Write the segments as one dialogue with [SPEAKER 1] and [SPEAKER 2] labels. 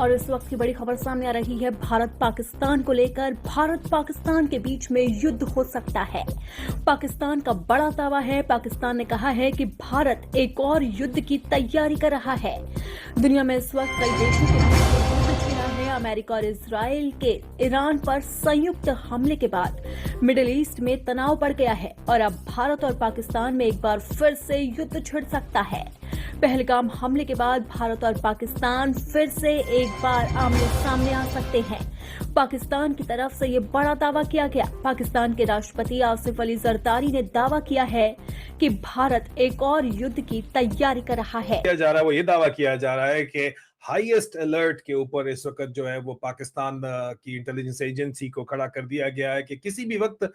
[SPEAKER 1] और इस वक्त की बड़ी खबर सामने आ रही है भारत पाकिस्तान को लेकर। भारत पाकिस्तान के बीच में युद्ध हो सकता है। पाकिस्तान का बड़ा दावा है। पाकिस्तान ने कहा है कि भारत एक और युद्ध की तैयारी कर रहा है। दुनिया में इस वक्त कई देशों के बीच युद्ध छिड़ा है। अमेरिका और इजराइल के ईरान पर संयुक्त हमले के बाद मिडिल ईस्ट में तनाव बढ़ गया है और अब भारत और पाकिस्तान में एक बार फिर से युद्ध छिड़ सकता है। पहलगाम हमले के बाद भारत और पाकिस्तान फिर से एक बार आमने सामने आ सकते हैं। पाकिस्तान की तरफ से ये बड़ा दावा किया गया। पाकिस्तान के राष्ट्रपति आसिफ अली जरदारी ने दावा किया है कि भारत एक और युद्ध की तैयारी कर रहा है।
[SPEAKER 2] वो ये दावा किया जा रहा है कि हाईएस्ट अलर्ट के ऊपर इस वक्त जो है वो पाकिस्तान की इंटेलिजेंस एजेंसी को खड़ा कर दिया गया है कि किसी भी वक्त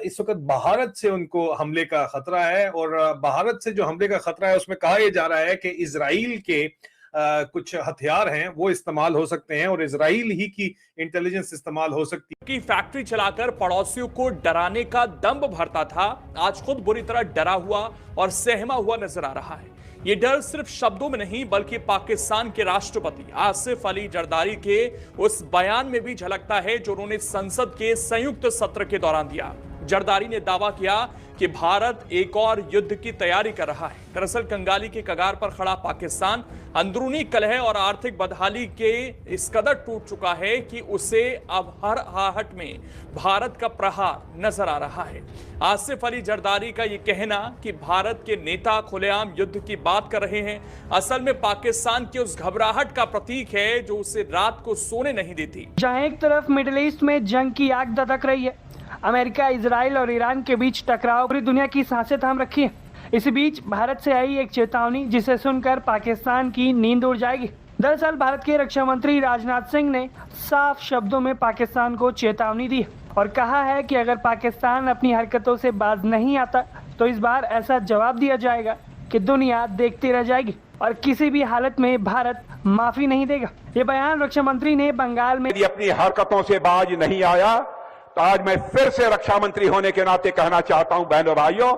[SPEAKER 2] इस वक्त भारत से उनको हमले का खतरा है। और भारत से जो हमले का खतरा है उसमें कहा यह जा रहा है कि इजराइल के कुछ हथियार हैं वो इस्तेमाल हो सकते हैं और इजराइल ही की इंटेलिजेंस इस्तेमाल हो सकती है।
[SPEAKER 3] की फैक्ट्री चलाकर पड़ोसियों को डराने का दंभ भरता था, आज खुद बुरी तरह डरा हुआ और सहमा हुआ नजर आ रहा है। ये डर सिर्फ शब्दों में नहीं बल्कि पाकिस्तान के राष्ट्रपति आसिफ अली जरदारी के उस बयान में भी झलकता है जो उन्होंने संसद के संयुक्त सत्र के दौरान दिया। जरदारी ने दावा किया कि भारत एक और युद्ध की तैयारी कर रहा है। दरअसल कंगाली के कगार पर खड़ा पाकिस्तान अंदरूनी कलह और आर्थिक बदहाली के इस कदर टूट चुका है कि उसे अब हर आहट में भारत का प्रहार नजर आ रहा है। आसिफ अली जरदारी का यह कहना कि भारत के नेता खुलेआम युद्ध की बात कर रहे हैं, असल में पाकिस्तान की उस घबराहट का प्रतीक है जो उसे रात को सोने नहीं देती।
[SPEAKER 4] जहां एक तरफ मिडिल ईस्ट में जंग की आग धधक रही है, अमेरिका, इजराइल और ईरान के बीच टकराव पूरी दुनिया की सांसें थाम रखी है। इसी बीच भारत से आई एक चेतावनी जिसे सुनकर पाकिस्तान की नींद उड़ जाएगी। दरअसल भारत के रक्षा मंत्री राजनाथ सिंह ने साफ शब्दों में पाकिस्तान को चेतावनी दी और कहा है कि अगर पाकिस्तान अपनी हरकतों से बाज नहीं आता तो इस बार ऐसा जवाब दिया जाएगा कि दुनिया देखती रह जाएगी और किसी भी हालत में भारत माफी नहीं देगा। ये बयान रक्षा मंत्री ने बंगाल में
[SPEAKER 5] अपनी हरकतों से बाज नहीं आया तो आज मैं फिर से रक्षा मंत्री होने के नाते कहना चाहता हूं, बहनों भाइयों,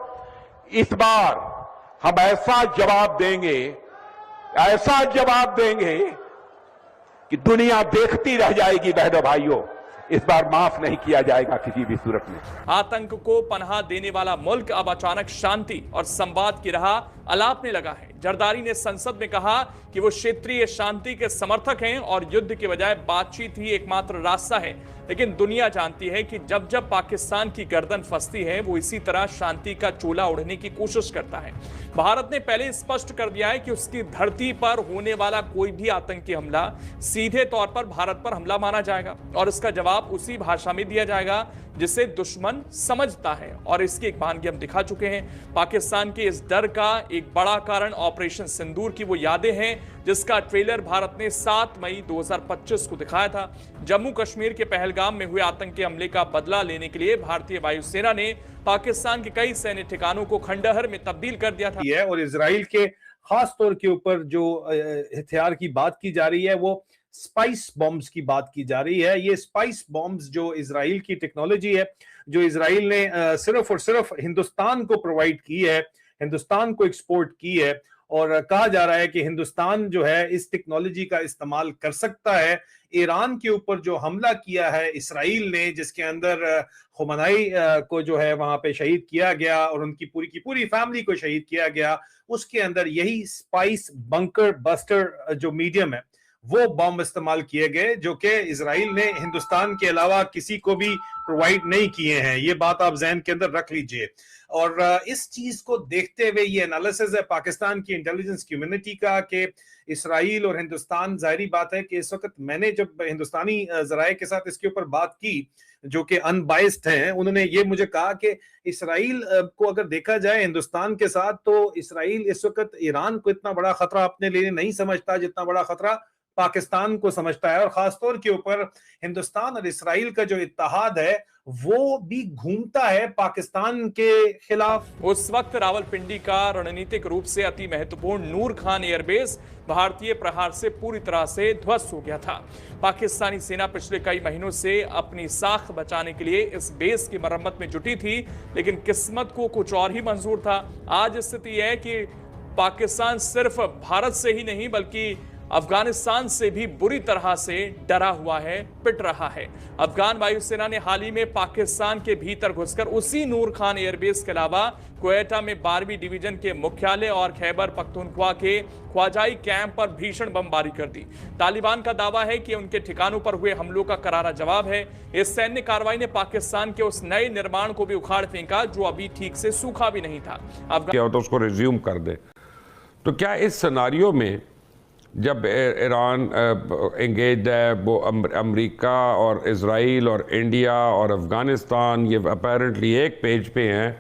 [SPEAKER 5] इस बार हम ऐसा जवाब देंगे कि दुनिया देखती रह जाएगी। बहनों भाइयों, इस बार माफ नहीं किया जाएगा किसी भी सूरत में।
[SPEAKER 3] आतंक को पनाह देने वाला मुल्क अब अचानक शांति और संवाद की राह अलापने लगा है। जरदारी ने संसद में कहा कि वो क्षेत्रीय शांति के समर्थक हैं और युद्ध के बजाय बातचीत ही एकमात्र रास्ता है। लेकिन दुनिया जानती है कि जब जब पाकिस्तान की गर्दन फंसती है वो इसी तरह शांति का चोला ओढ़ने की कोशिश करता है। भारत ने पहले स्पष्ट कर दिया है कि उसकी धरती पर होने वाला कोई भी आतंकी हमला सीधे तौर पर भारत पर हमला माना जाएगा और इसका जवाब उसी भाषा में दिया जाएगा जिसे दुश्मन समझता है। और इसकी एक बहानगी हम दिखा चुके हैं। पाकिस्तान के इस डर का एक बड़ा कारण ऑपरेशन सिंदूर की वो यादें हैं जिसका ट्रेलर भारत ने 7 मई 2025 को दिखाया था। जम्मू कश्मीर के पहलगाम में हुए आतंकी हमले का बदला लेने के लिए भारतीय वायुसेना ने पाकिस्तान के कई सैन्य ठिकानों को खंडहर में तब्दील कर दिया था।
[SPEAKER 2] और इजराइल के खास तौर के ऊपर जो हथियार की बात की जा रही है वो स्पाइस बॉम्ब्स की बात की जा रही है। ये स्पाइस बॉम्ब्स जो इजराइल की टेक्नोलॉजी है, जो इजराइल ने सिर्फ और सिर्फ हिंदुस्तान को प्रोवाइड की है, हिंदुस्तान को एक्सपोर्ट की है और कहा जा रहा है कि हिंदुस्तान जो है इस टेक्नोलॉजी का इस्तेमाल कर सकता है। ईरान के ऊपर जो हमला किया है इजराइल ने, जिसके अंदर खुमैनी को जो है वहां पे शहीद किया गया और उनकी पूरी की पूरी फैमिली को शहीद किया गया, उसके अंदर यही स्पाइस बंकर बस्टर जो मीडियम है वो बॉम्ब इस्तेमाल किए गए जो कि इजराइल ने हिंदुस्तान के अलावा किसी को भी प्रोवाइड नहीं किए हैं। ये बात आप ज़हन के अंदर रख लीजिए। और इस चीज को देखते हुए ये एनालिसिस है पाकिस्तान की इंटेलिजेंस कम्युनिटी का कि इजराइल और हिंदुस्तान, जाहिर बात है कि इस वक्त मैंने जब हिंदुस्तानी जराए के साथ इसके ऊपर बात की जो कि अनबाइस्ड हैं, उन्होंने ये मुझे कहा कि इजराइल को अगर देखा जाए हिंदुस्तान के साथ तो इजराइल इस वक्त ईरान को इतना बड़ा खतरा अपने लिए नहीं समझता जितना बड़ा खतरा पाकिस्तान को समझता है। और खासतौर के ऊपर हिंदुस्तान और इस्राइल का जो इत्तेहाद है वो भी घूमता है पाकिस्तान के खिलाफ।
[SPEAKER 3] उस वक्त रावलपिंडी का रणनीतिक रूप से अति महत्वपूर्ण नूर खान एयरबेस भारतीय प्रहार से पूरी तरह से ध्वस्त हो गया था। पाकिस्तानी सेना पिछले कई महीनों से अपनी साख बचाने के लिए इस बेस की मरम्मत में जुटी थी, लेकिन किस्मत को कुछ और ही मंजूर था। आज स्थिति है कि पाकिस्तान सिर्फ भारत से ही नहीं बल्कि अफगानिस्तान से भी बुरी तरह से डरा हुआ है, पिट रहा है। अफगान वायुसेना ने हाल ही में पाकिस्तान के भीतर घुसकर उसी नूर खान एयरबेस के अलावा क्वेटा में 12वीं डिवीजन के मुख्यालय और खैबर पख्तूनख्वा के ख्वाजाई कैंप पर भीषण बमबारी कर दी। तालिबान का दावा है कि उनके ठिकानों पर हुए हमलों का करारा जवाब है। इस सैन्य कार्रवाई ने पाकिस्तान के उस नए निर्माण को भी उखाड़ फेंका जो अभी ठीक से सूखा भी नहीं था।
[SPEAKER 6] क्या होता उसको रिज्यूम कर दे। तो क्या इस सिनारियो में जब ईरान एंगेज है, वो अमेरिका और इजराइल और इंडिया और अफगानिस्तान ये अपेरेंटली एक पेज पे हैं,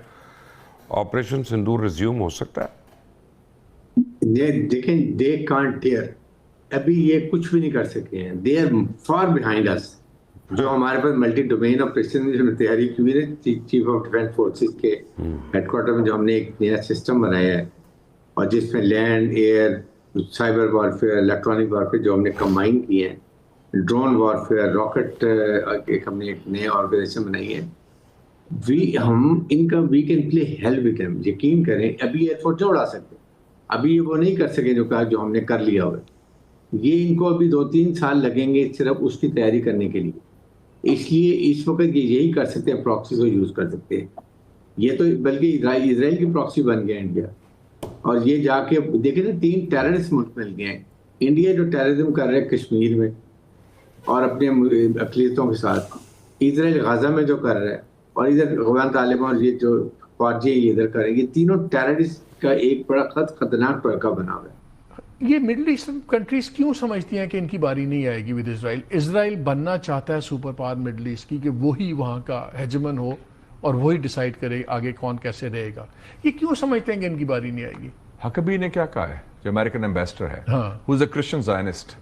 [SPEAKER 6] ऑपरेशन सिंदूर रिज्यूम हो सकता है?
[SPEAKER 7] देखें, दे कांट डेयर, अभी ये कुछ भी नहीं कर सके हैं। They are far behind us. जो हमारे पास मल्टी डोमेन ऑपरेशन में तैयारी की हुई है, चीफ ऑफ डिफेंस फोर्सेस के हेडक्वार्टर में जो हमने एक नया सिस्टम बनाया है और जिसमें land, air, cyber warfare, electronic warfare जो हमने कंबाइन किए हैं, ड्रोन वॉरफेयर, रॉकेट, एक हमने एक नया ऑर्गेनाइजेशन बनाई है। We can play help with them. यकीन करें, अभी एयरफोर्स नहीं उड़ा सकते, अभी वो नहीं कर सके जो कहा, जो हमने कर लिया होगा। ये इनको अभी 2-3 साल लगेंगे सिर्फ उसकी तैयारी करने के लिए। इसलिए इस वक्त ये यही कर सकते हैं, प्रॉक्सी को यूज कर सकते हैं। ये तो बल्कि इसराइल की प्रॉक्सी बन गया इंडिया। और ये जाके देखे ना, 3 टेररिस्ट मुल्क मिल गए हैं। इंडिया जो टेररिज्म कर रहा है कश्मीर में और अपने अकलीतों के साथ, इसराइल गाजा में जो कर रहा है, और इधर अफगान तालिबान और ये जो फौजी इधर कर रहे हैं, ये तीनों टेररिस्ट का एक बड़ा खतरनाक टोटका बना हुआ है।
[SPEAKER 8] ये मिडिल ईस्टर्न कंट्रीज क्यों समझती हैं कि इनकी बारी नहीं आएगी विद इजराइल? इजराइल बनना चाहता है सुपर पावर मिडिल ईस्ट की, कि वही वहाँ का हेजमन हो और वही डिसाइड करे आगे कौन कैसे रहेगा। ये क्यों समझते हैं कि इनकी बारी नहीं आएगी?
[SPEAKER 9] हकबी ने क्या कहा है, जो अमेरिकन एम्बेसडर है,
[SPEAKER 8] हाँ,
[SPEAKER 9] who is a Christian Zionist,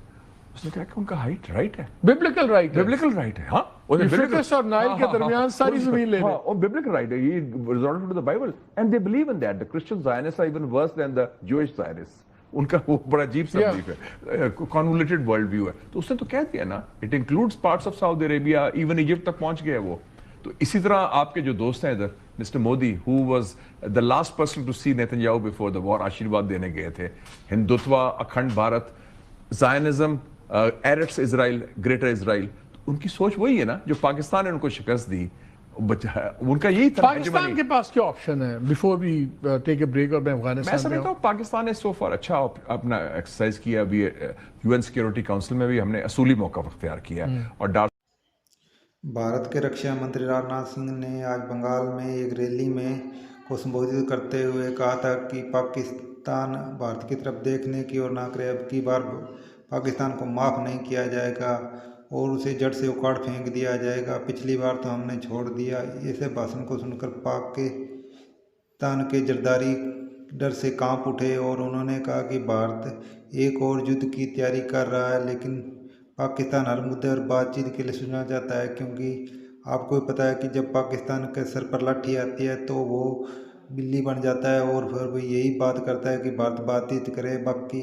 [SPEAKER 9] उसने कहा कि उनका हाइट राइट है,
[SPEAKER 8] बिब्लिकल राइट है,
[SPEAKER 9] बिब्लिकल राइट है। हाँ,
[SPEAKER 8] यूफ्रेटिस और नाइल के दरमियान सारी जमीन ले रहे हैं।
[SPEAKER 9] और बिब्लिकल राइट है, he resorted to the Bible and they believe in that. The Christian Zionists are even worse than the Jewish Zionists. उनका वो बड़ा अजीब सा बिलीफ है, कॉन्वोल्यूटेड वर्ल्ड व्यू है। तो उसने तो कह दिया ना, it includes parts of Saudi Arabia, even Egypt तक पहुंच गया वो। तो इसी तरह आपके जो दोस्त हैं इधर, mister Modi, who was the last person to see Netanyahu before the war, आशीर्वाद देने गए थे। Hindutva, Akhand Bharat, Zionism, Eretz Israel, greater Israel, तो उनकी सोच वही है ना जो पाकिस्तान ने उनको शिकस्त दी। उनका यही था।
[SPEAKER 8] पाकिस्तान के पास क्या ऑप्शन है? Before we take a break और मैं अफगानिस्तान
[SPEAKER 9] मैं समझता हूँ पाकिस्तान ने सो फार अच्छा अपना एक्सरसाइज किया। अभी यूएन सिक्योरिटी काउंसिल में भी हमने असूली मौका अख्तियार किया और
[SPEAKER 10] भारत के रक्षा मंत्री राजनाथ सिंह ने आज बंगाल में एक रैली में को संबोधित करते हुए कहा था कि पाकिस्तान भारत की तरफ देखने की ओर ना करे। अब की बार पाकिस्तान को माफ़ नहीं किया जाएगा और उसे जड़ से उखाड़ फेंक दिया जाएगा। पिछली बार तो हमने छोड़ दिया। ऐसे भाषण को सुनकर पाकिस्तान के जरदारी डर से कांप उठे और उन्होंने कहा कि भारत एक और युद्ध की तैयारी कर रहा है, लेकिन पाकिस्तान हर मुद्दे और बातचीत के लिए सुना जाता है, क्योंकि आपको भी पता है कि जब पाकिस्तान के सर पर लाठी आती है तो वो बिल्ली बन जाता है और फिर वो यही बात करता है कि भारत बातचीत करे। बाकी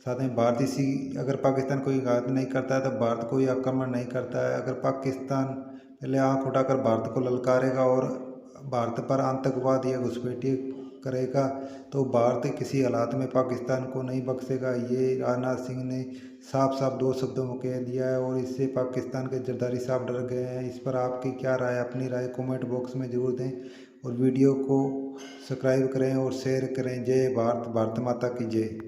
[SPEAKER 10] साथ में भारत इसी अगर पाकिस्तान कोई घात नहीं करता है तो भारत कोई आक्रमण नहीं करता है। अगर पाकिस्तान पहले आँख उठाकर भारत को ललकारेगा और भारत पर आतंकवाद या घुसपैठी करेगा तो भारत किसी हालात में पाकिस्तान को नहीं बख्शेगा। ये राजनाथ सिंह ने साफ साफ 2 शब्दों में कह दिया है और इससे पाकिस्तान के जरदारी साहब डर गए हैं। इस पर आपकी क्या राय है? अपनी राय कमेंट बॉक्स में जरूर दें और वीडियो को सब्सक्राइब करें और शेयर करें। जय भारत, भारत माता की जय।